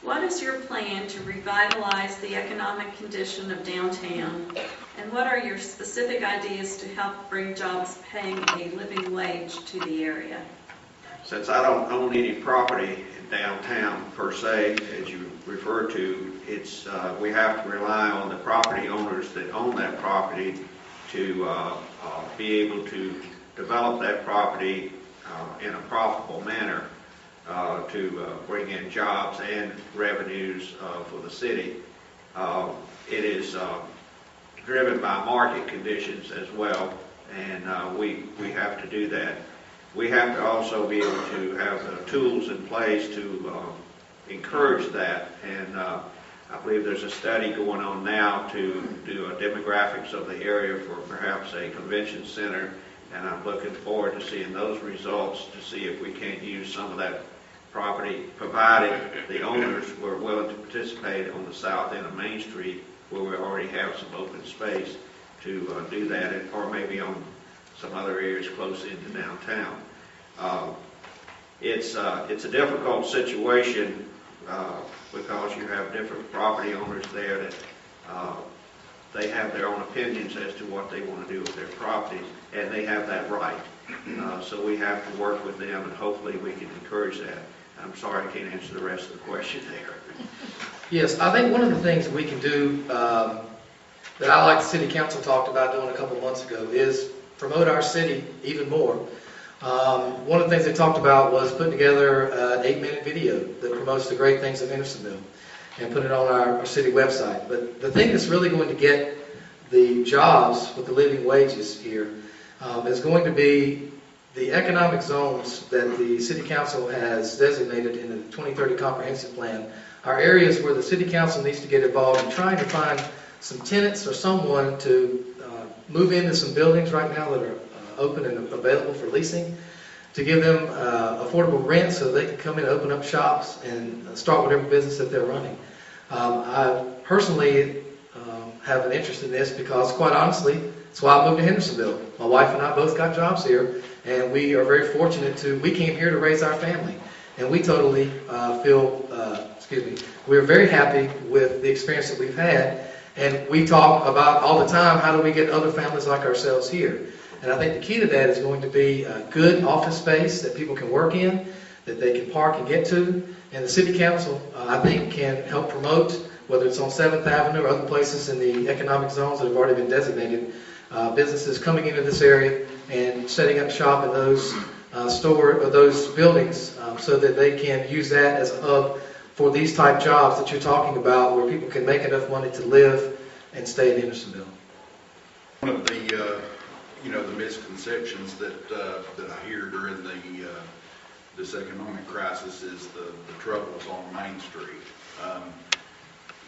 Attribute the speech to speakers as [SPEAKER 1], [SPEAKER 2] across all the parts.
[SPEAKER 1] What is your plan to revitalize the economic condition of downtown? And what are your specific ideas to help bring jobs paying a living wage to the area?
[SPEAKER 2] Since I don't own any property in downtown per se, as you refer to, it's we have to rely on the property owners that own that property to be able to develop that property in a profitable manner to bring in jobs and revenues for the city. It is driven by market conditions as well, and we have to do that. We have to also be able to have the tools in place to encourage that, and I believe there's a study going on now to do a demographics of the area for perhaps a convention center, and I'm looking forward to seeing those results to see if we can't use some of that property, provided the owners were willing to participate on the south end of Main Street, where we already have some open space to do that, or maybe on some other areas close into downtown. It's a difficult situation because you have different property owners there that they have their own opinions as to what they want to do with their properties, and they have that right. So we have to work with them, and hopefully we can encourage that. I'm sorry I can't answer the rest of the question there.
[SPEAKER 3] Yes, I think one of the things we can do that I, like the City Council talked about doing a couple months ago, is promote our city even more. One of the things they talked about was putting together an 8-minute video that promotes the great things of Hendersonville and put it on our city website. But the thing that's really going to get the jobs with the living wages here is going to be the economic zones that the City Council has designated in the 2030 Comprehensive Plan are areas where the City Council needs to get involved in trying to find some tenants or someone to move into some buildings right now that are open and available for leasing, to give them affordable rent so they can come in and open up shops and start whatever business that they're running. I personally have an interest in this because, quite honestly, that's why I moved to Hendersonville. My wife and I both got jobs here, and we are very fortunate we came here to raise our family. And we totally we're very happy with the experience that we've had. And we talk about all the time, how do we get other families like ourselves here? And I think the key to that is going to be a good office space that people can work in, that they can park and get to. And the City Council, I think, can help promote, whether it's on 7th Avenue or other places in the economic zones that have already been designated, businesses coming into this area and setting up shop in those those buildings so that they can use that as a hub for these type jobs that you're talking about, where people can make enough money to live and stay in Hendersonville.
[SPEAKER 4] One of the the misconceptions that I hear during this economic crisis is the troubles on Main Street.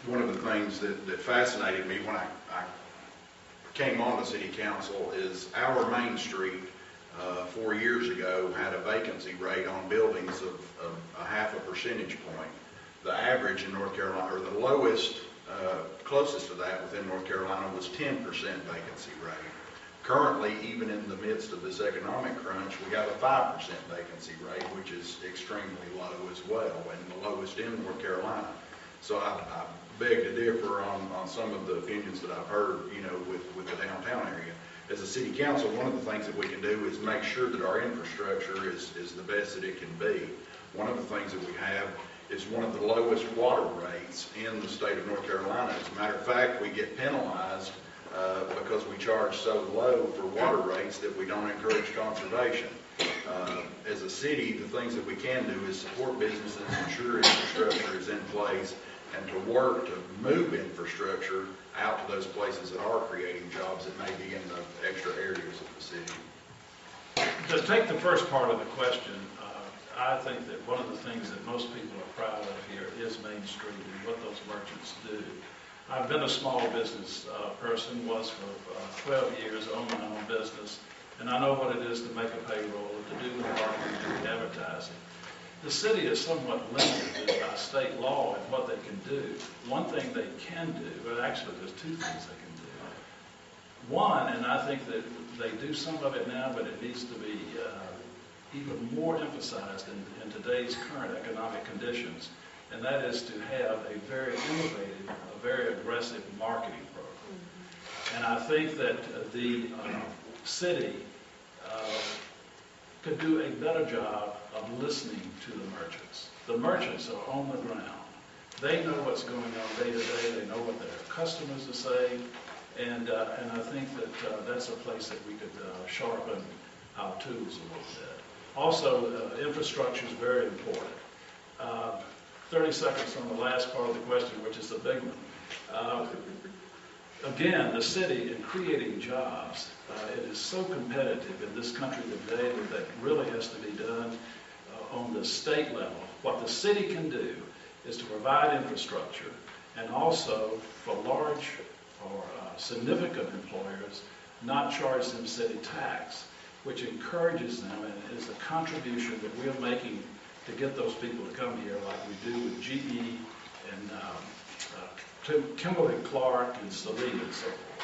[SPEAKER 4] One of the things that fascinated me when I came on the City Council is our Main Street 4 years ago had a vacancy rate on buildings of 0.5 percentage point. The average in North Carolina, or the lowest, closest to that within North Carolina, was 10% vacancy rate. Currently, even in the midst of this economic crunch, we have a 5% vacancy rate, which is extremely low as well, and the lowest in North Carolina. So I beg to differ on some of the opinions that I've heard, with the downtown area. As a City Council, one of the things that we can do is make sure that our infrastructure is the best that it can be. One of the things that we have is one of the lowest water rates in the state of North Carolina. As a matter of fact, we get penalized because we charge so low for water rates that we don't encourage conservation. As a city, the things that we can do is support businesses, ensure infrastructure is in place, and to work to move infrastructure out to those places that are creating jobs that may be in the extra areas of the city.
[SPEAKER 5] To take the first part of the question, I think that one of the things that most people are proud of here is Main Street and what those merchants do. I've been a small business person, was for 12 years, owned my own business, and I know what it is to make a payroll, to do the marketing, to do advertising. The city is somewhat limited by state law in what they can do. One thing they can do, but actually there's two things they can do. One, and I think that they do some of it now, but it needs to be even more emphasized in today's current economic conditions, and that is to have a very innovative, a very aggressive marketing program. And I think that the city could do a better job of listening to the merchants. The merchants are on the ground. They know what's going on day to day. They know what their customers are saying. And I think that that's a place that we could sharpen our tools a little bit. Also, infrastructure is very important. 30 seconds on the last part of the question, which is the big one. Again, the city in creating jobs, it is so competitive in this country today that really has to be done on the state level. What the city can do is to provide infrastructure, and also for large or significant employers, not charge them city tax, which encourages them and is a contribution that we're making to get those people to come here, like we do with GE and Kimberly-Clark and Saline and so forth.